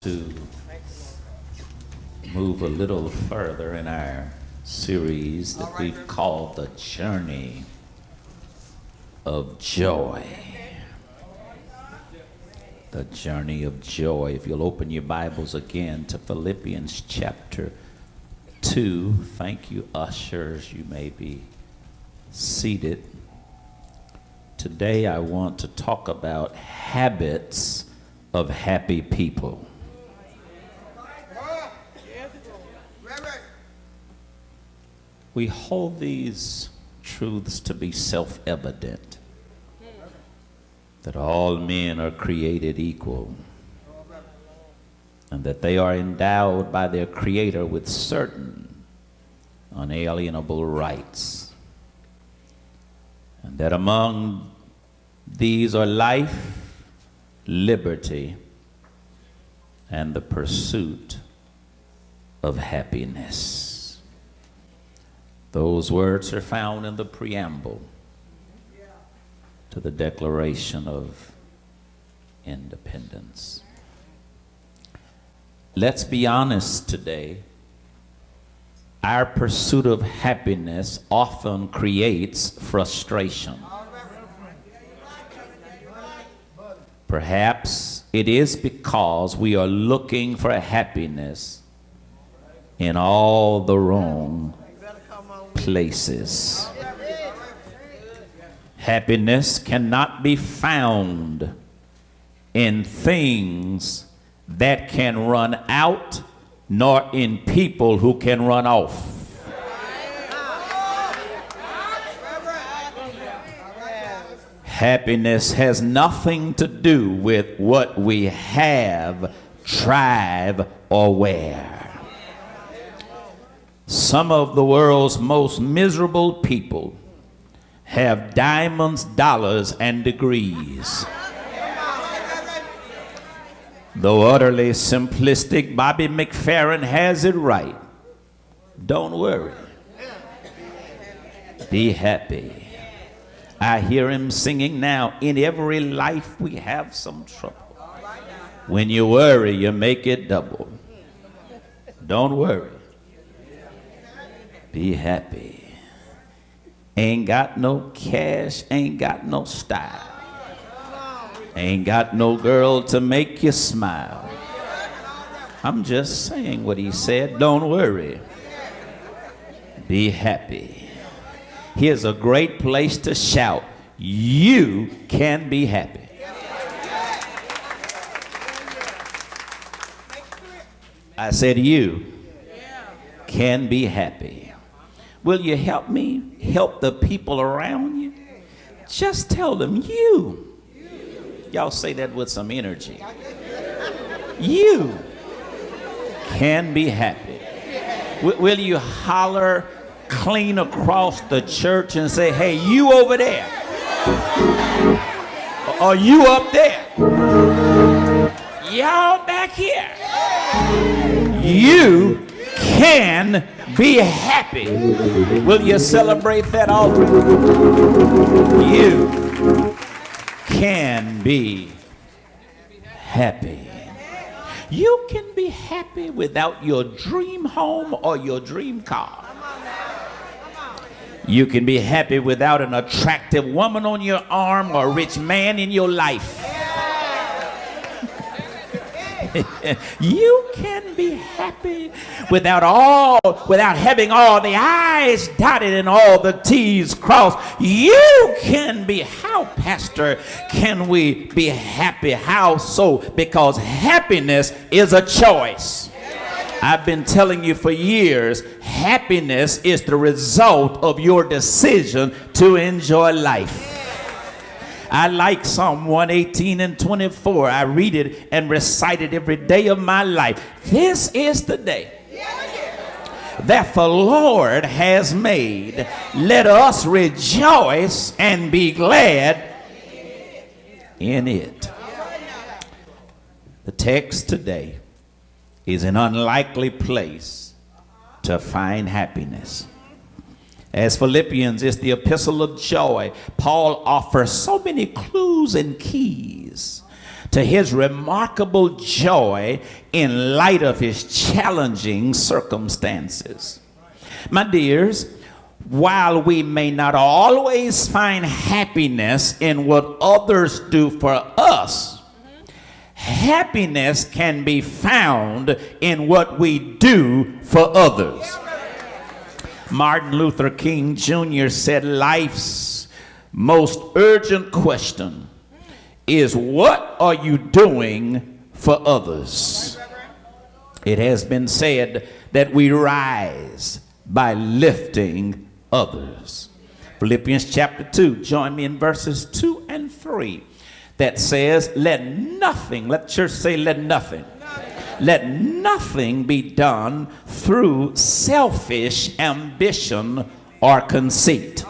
To move a little further in our series that we've called The Journey of Joy. The Journey of Joy. If you'll open your Bibles again to Philippians chapter 2. Thank you, ushers. You may be seated. Today I want to talk about habits of happy people. We hold these truths to be self-evident, that all men are created equal, and that they are endowed by their Creator with certain unalienable rights, and that among these are life, liberty, and the pursuit of happiness. Those words are found in the preamble to the Declaration of Independence. Let's be honest today. Our pursuit of happiness often creates frustration. Perhaps it is because we are looking for happiness in all the wrong places. Happiness cannot be found in things that can run out, nor in people who can run off. Happiness has nothing to do with what we have, drive, or wear. Some of the world's most miserable people have diamonds, dollars, and degrees. Though utterly simplistic, Bobby McFerrin has it right. Don't worry. Be happy. I hear him singing now, in every life we have some trouble. When you worry, you make it double. Don't worry. Be happy. Ain't got no cash, ain't got no style. Ain't got no girl to make you smile. I'm just saying what he said. Don't worry. Be happy. Here's a great place to shout. You can be happy. I said you can be happy. Will you help me help the people around you? Just tell them you. Y'all say that with some energy. You can be happy. Will you holler clean across the church and say, hey, you over there? Or you up there? Y'all back here? You can be happy. Will you celebrate that altar? You can be happy. You can be happy without your dream home or your dream car. You can be happy without an attractive woman on your arm or a rich man in your life. You can be happy without having all the I's dotted and all the T's crossed. You can be. How, Pastor, can we be happy? How so? Because happiness is a choice. I've been telling you for years, happiness is the result of your decision to enjoy life. I like Psalm 118 and 24. I read it and recite it every day of my life. This is the day that the Lord has made. Let us rejoice and be glad in it. The text today is an unlikely place to find happiness. As Philippians is the epistle of joy, Paul offers so many clues and keys to his remarkable joy in light of his challenging circumstances. My dears, while we may not always find happiness in what others do for us, happiness can be found in what we do for others. Martin Luther King Jr. said, life's most urgent question is, what are you doing for others? It has been said that we rise by lifting others. Philippians chapter 2, join me in verses 2 and 3, that says, let nothing, let the church say, let nothing be done through selfish ambition or conceit,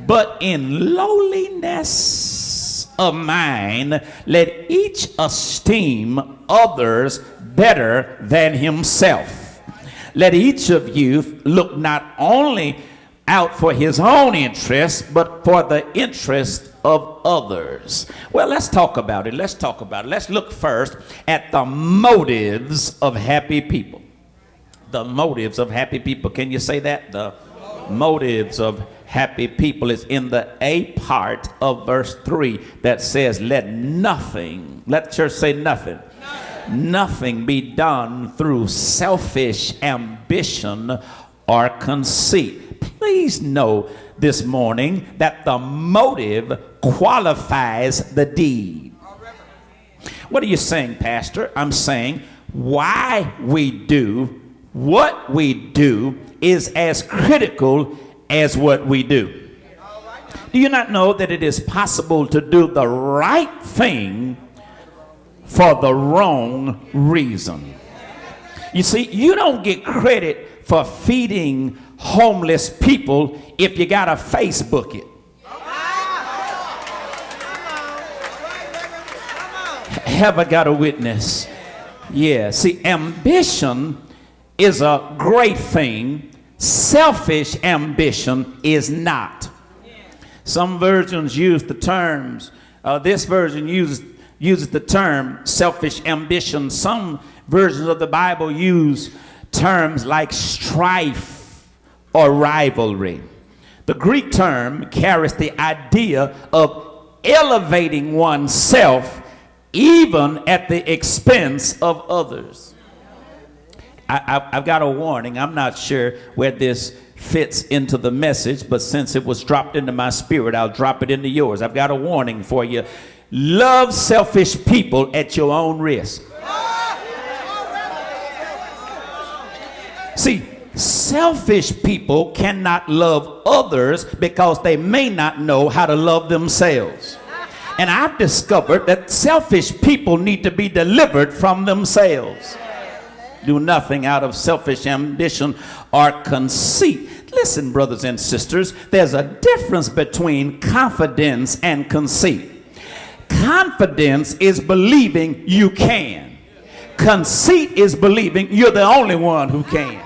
but in lowliness of mind, let each esteem others better than himself. Let each of you look not only out for his own interest, but for the interest of others. Well, let's talk about it. Let's look first at the motives of happy people. The motives of happy people. Can you say that? The motives of happy people is in the A part of verse 3 that says, let nothing, let the church say nothing. Nothing be done through selfish ambition or conceit. Please know this morning that the motive qualifies the deed. What are you saying, Pastor? I'm saying why we do what we do is as critical as what we do. Do you not know that it is possible to do the right thing for the wrong reason? You see, you don't get credit for feeding homeless people if you gotta Facebook it. Have I got a witness? Yeah, see, ambition is a great thing. Selfish ambition is not. Some versions use the terms, this version uses the term selfish ambition. Some versions of the Bible use terms like strife or rivalry. The Greek term carries the idea of elevating oneself even at the expense of others. I've got a warning. I'm not sure where this fits into the message, but since it was dropped into my spirit, I'll drop it into yours. I've got a warning for you. Love selfish people at your own risk. See, selfish people cannot love others because they may not know how to love themselves. And I've discovered that selfish people need to be delivered from themselves. Do nothing out of selfish ambition or conceit. Listen, brothers and sisters, there's a difference between confidence and conceit. Confidence is believing you can. Conceit is believing you're the only one who can.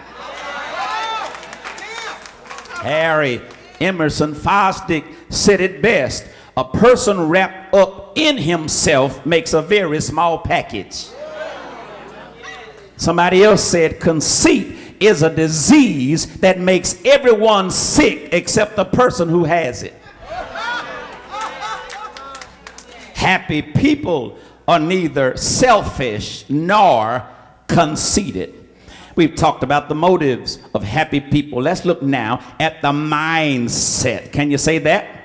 Harry Emerson Fosdick said it best. A person wrapped up in himself makes a very small package. Somebody else said conceit is a disease that makes everyone sick except the person who has it. Happy people are neither selfish nor conceited. We've talked about the motives of happy people. Let's look now at the mindset. Can you say that?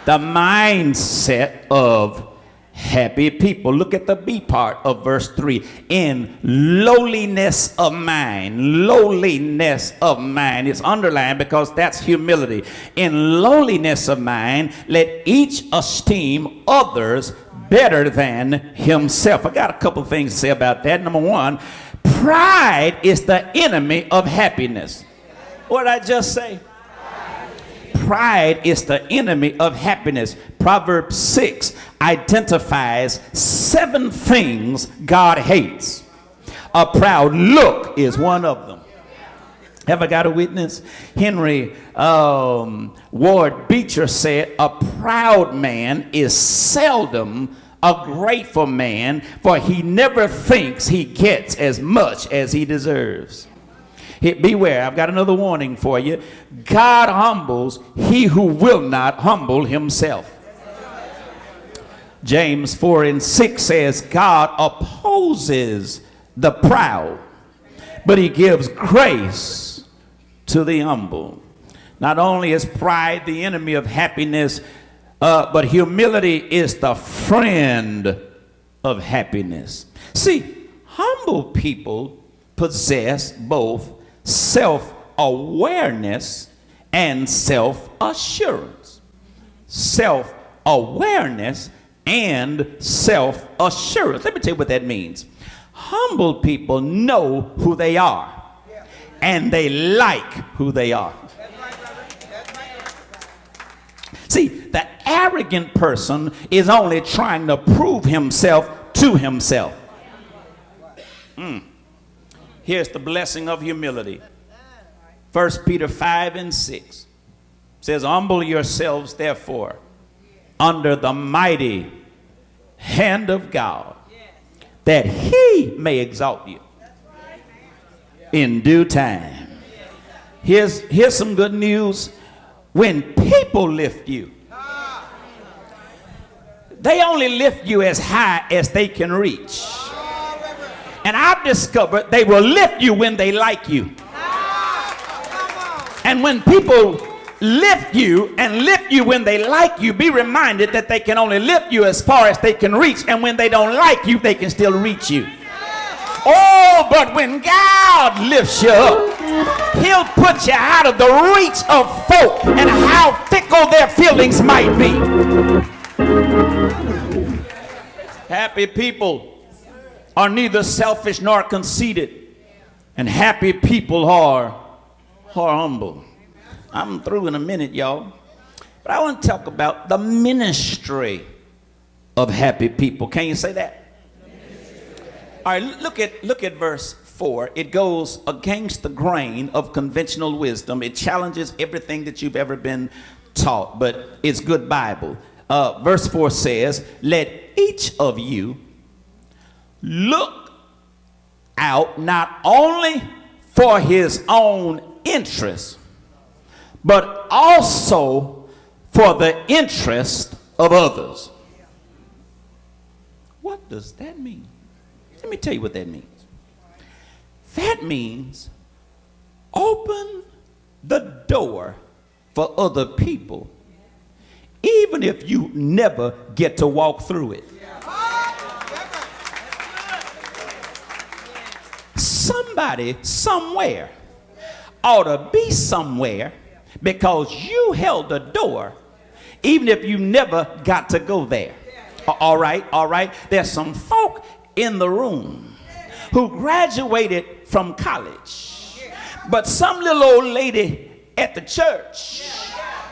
The mindset of happy people. Look at the B part of verse 3. In lowliness of mind. Lowliness of mind. It's underlined because that's humility. In lowliness of mind, let each esteem others better than himself. I got a couple things to say about that. Number one, pride is the enemy of happiness. What did I just say? Pride is the enemy of happiness. Proverbs 6 identifies 7 things God hates. A proud look is one of them. Have I got a witness? Henry Ward Beecher said, a proud man is seldom a grateful man, for he never thinks he gets as much as he deserves. Beware, I've got another warning for you. God humbles he who will not humble himself. James 4:6 says, God opposes the proud, but he gives grace to the humble. Not only is pride the enemy of happiness, but humility is the friend of happiness. See, humble people possess both self-awareness and self-assurance. Self-awareness and self-assurance. Let me tell you what that means. Humble people know who they are, and they like who they are. See, the arrogant person is only trying to prove himself to himself. Here's the blessing of humility. 1 Peter 5:6 says, humble yourselves therefore under the mighty hand of God, that he may exalt you in due time. Here's some good news. When people lift you, they only lift you as high as they can reach. And I've discovered they will lift you when they like you. And when people lift you and lift you when they like you, be reminded that they can only lift you as far as they can reach. And when they don't like you, they can still reach you. Oh, but when God lifts you up, he'll put you out of the reach of folk and how fickle their feelings might be. Happy people are neither selfish nor conceited, and happy people are humble. I'm through in a minute, y'all, but I want to talk about the ministry of happy people. Can you say that? All right, look at verse 4. It goes against the grain of conventional wisdom. It challenges everything that you've ever been taught, but it's good Bible. Verse 4 says, let each of you look out not only for his own interest, but also for the interest of others. What does that mean? Let me tell you what that means. That means open the door for other people, even if you never get to walk through it. Somebody somewhere ought to be somewhere because you held the door even if you never got to go there. All right. There's some folk in the room who graduated from college, but some little old lady at the church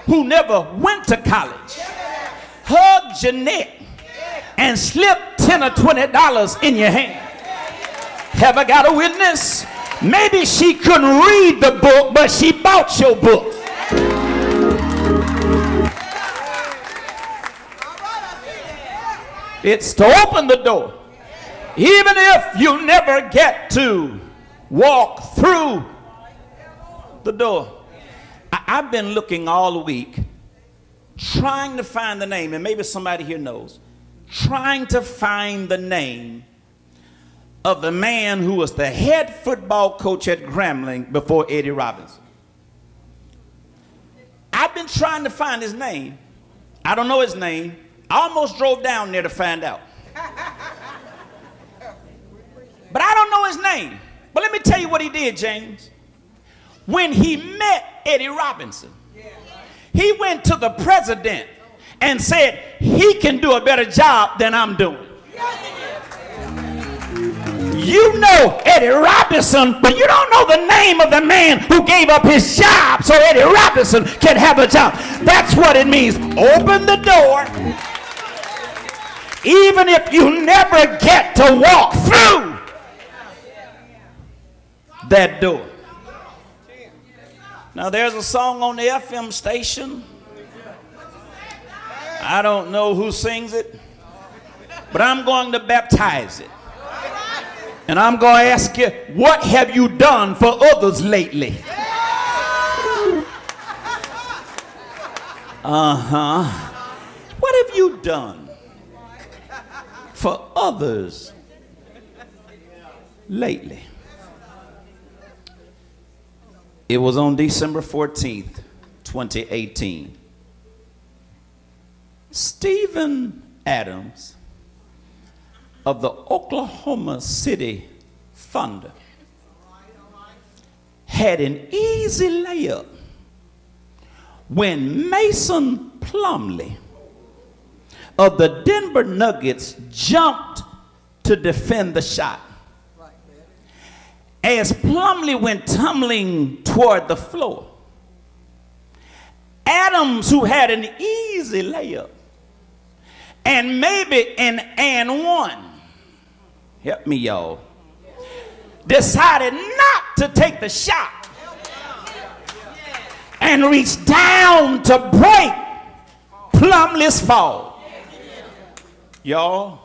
who never went to college hugged Jeanette and slipped $10 or $20 in your hand. Have I got a witness? Maybe she couldn't read the book, but she bought your book. It's to open the door, even if you never get to walk through the door. I've been looking all week, trying to find the name, and maybe somebody here knows, trying to find the name of the man who was the head football coach at Grambling before Eddie Robinson. I've been trying to find his name. I don't know his name. I almost drove down there to find out. But I don't know his name. But let me tell you what he did, James. When he met Eddie Robinson, he went to the president and said, he can do a better job than I'm doing. You know Eddie Robinson, but you don't know the name of the man who gave up his job so Eddie Robinson can have a job. That's what it means. Open the door, even if you never get to walk through that door. Now there's a song on the FM station. I don't know who sings it, but I'm going to baptize it. And I'm going to ask you, what have you done for others lately? What have you done for others lately? It was on December 14th, 2018. Stephen Adams of the Oklahoma City Thunder had an easy layup when Mason Plumlee of the Denver Nuggets jumped to defend the shot. As Plumlee went tumbling toward the floor, Adams, who had an easy layup and maybe an and one, help me y'all, decided not to take the shot and reached down to break Plumlee's fall. Y'all,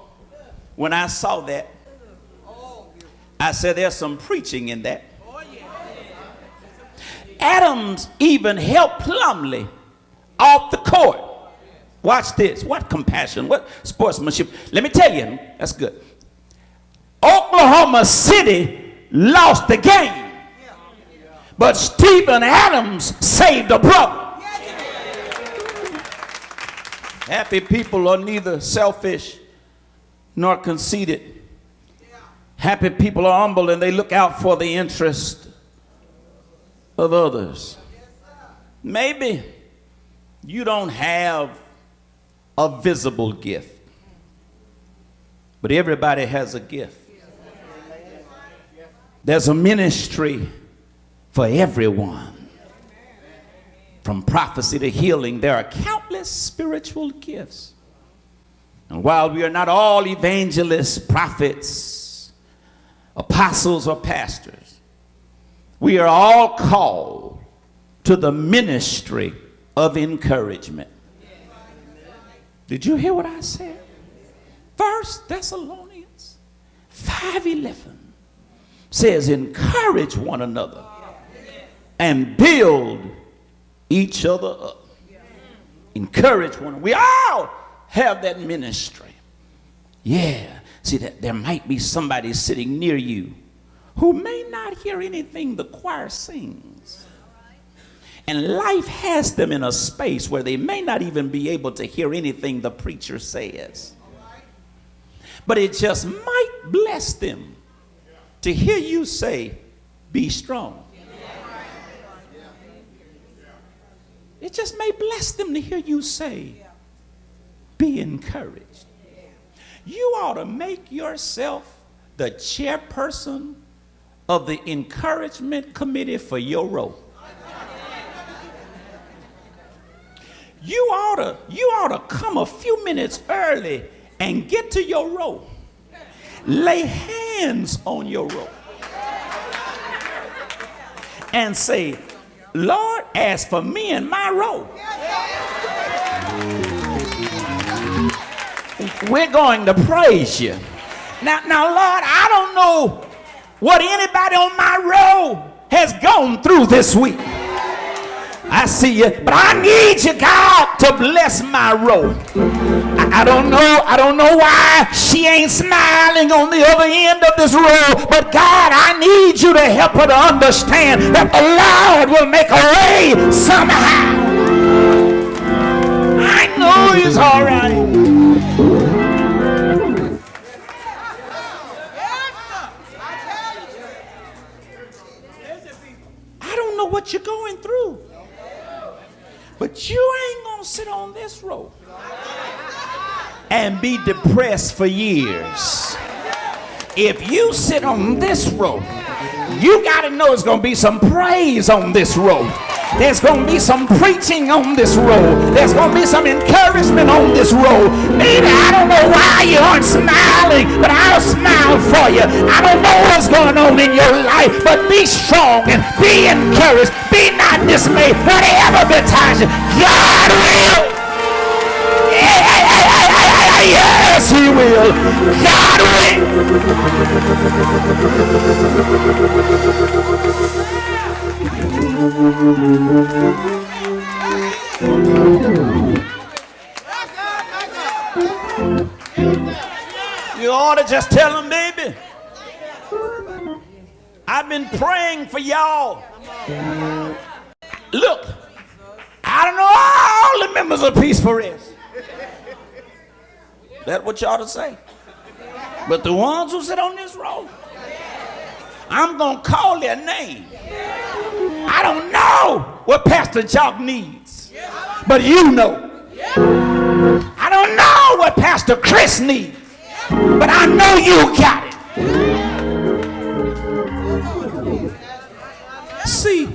when I saw that, I said there's some preaching in that. Adams even helped Plumlee off the court. Watch this. What compassion, what sportsmanship. Let me tell you, that's good. Oklahoma City lost the game, but Stephen Adams saved a brother. Happy people are neither selfish nor conceited. Happy people are humble and they look out for the interest of others. Maybe you don't have a visible gift, but everybody has a gift. There's a ministry for everyone. From prophecy to healing, there are countless spiritual gifts. And while we are not all evangelists, prophets, apostles, or pastors, we are all called to the ministry of encouragement. Did you hear what I said? 1 Thessalonians 5:11 says, encourage one another and build each other up. Encourage one another. We all have that ministry. Yeah. See, that there might be somebody sitting near you who may not hear anything the choir sings. And life has them in a space where they may not even be able to hear anything the preacher says. But it just might bless them to hear you say, be strong. It just may bless them to hear you say, be encouraged. You ought to make yourself the chairperson of the encouragement committee for your row. You ought to come a few minutes early and get to your row. Lay hands on your row and say, Lord, as for me and my row, we're going to praise you. Now, Lord, I don't know what anybody on my row has gone through this week. I see you, but I need you, God, to bless my row. I don't know why she ain't smiling on the other end of this row, but God, I need you to help her to understand that the Lord will make a way somehow. I know He's all right. I don't know what you're going through, but you ain't gonna sit on this row and be depressed for years. If you sit on this row, you gotta know there's gonna be some praise on this row. There's gonna be some preaching on this row. There's gonna be some encouragement on this row. Maybe I don't know why you aren't smiling, but I'll smile for you. I don't know what's going on in your life, but be strong and be encouraged. Be not dismayed. Whatever betides you, God will. Yes, He will. will God will. You ought to just tell them, baby, I've been praying for y'all. Look, I don't know all the members of Peaceful Rest. That's what you ought to say. But the ones who sit on this row, I'm going to call their name. I don't know what Pastor Chalk needs, but you know. I don't know what Pastor Chris needs, but I know you got it. See,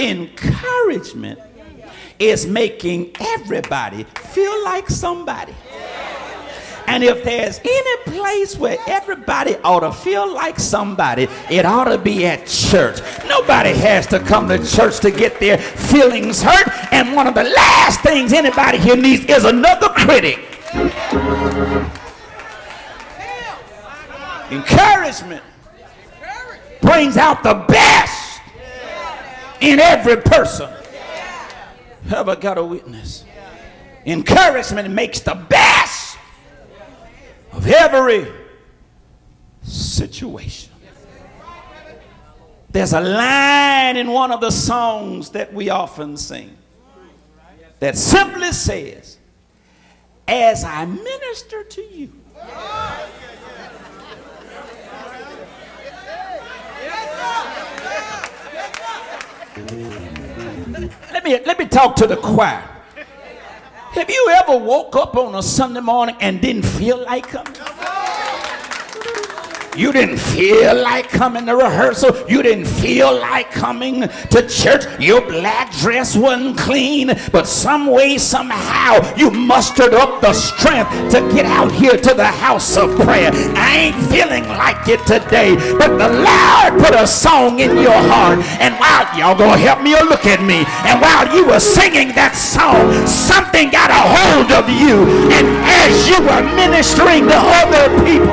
encouragement is making everybody feel like somebody. And if there's any place where everybody ought to feel like somebody, it ought to be at church. Nobody has to come to church to get their feelings hurt. And one of the last things anybody here needs is another critic. Encouragement brings out the best in every person. Have I got a witness? Encouragement makes the best of every situation. There's a line in one of the songs that we often sing that simply says, as I minister to you. Let me talk to the choir. Have you ever woke up on a Sunday morning and didn't feel like coming? You didn't feel like coming to rehearsal. You didn't feel like coming to church. Your black dress wasn't clean, but some way, somehow, you mustered up the strength to get out here to the house of prayer. I ain't feeling like it today, but the Lord put a song in your heart, and while y'all gonna help me or look at me, and while you were singing that song, something got a hold of you, and as you were ministering to other people,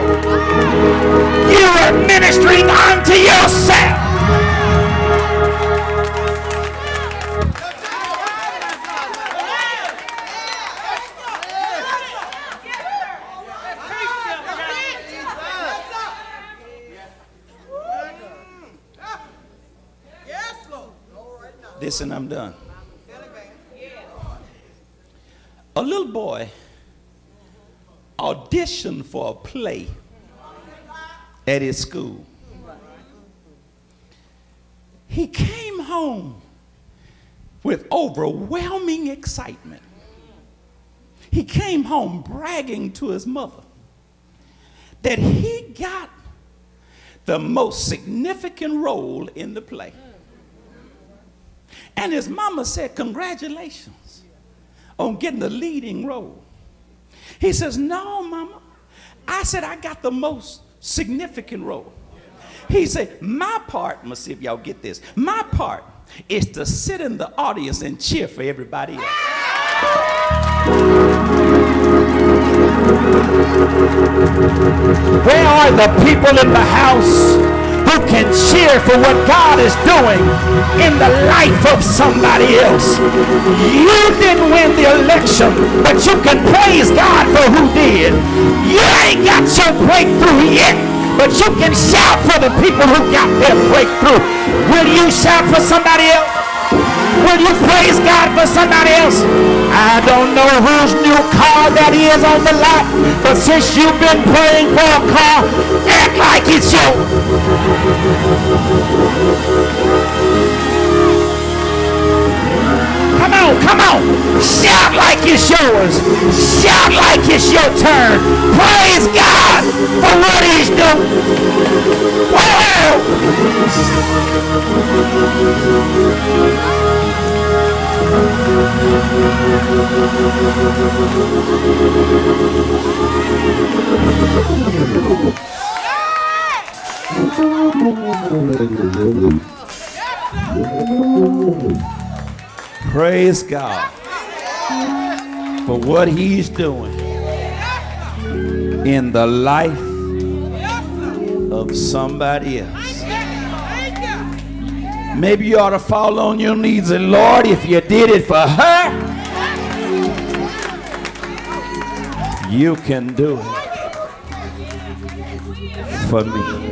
you are ministering unto yourself. Listen, I'm done. A little boy auditioned for a play at his school. He came home with overwhelming excitement. He came home bragging to his mother that he got the most significant role in the play. And his mama said, congratulations on getting the leading role. He says, no, mama. I said, I got the most significant role. He said, my part, I'm gonna see if y'all get this. My part is to sit in the audience and cheer for everybody else. Where are the people in the house who can cheer for what God is doing in the life of somebody else? You didn't win the election, but you can praise God for who did. You ain't got your breakthrough yet, but you can shout for the people who got their breakthrough. Will you shout for somebody else? Will you praise God for somebody else? I don't know whose new car that is on the lot, but since you've been praying for a car, act like it's yours. Come on, come on. Shout like it's yours. Shout like it's your turn. Praise God for what he's doing. Whoa! Praise God for what he's doing. in the life of somebody else. Maybe you ought to fall on your knees and, Lord, if you did it for her, you can do it for me.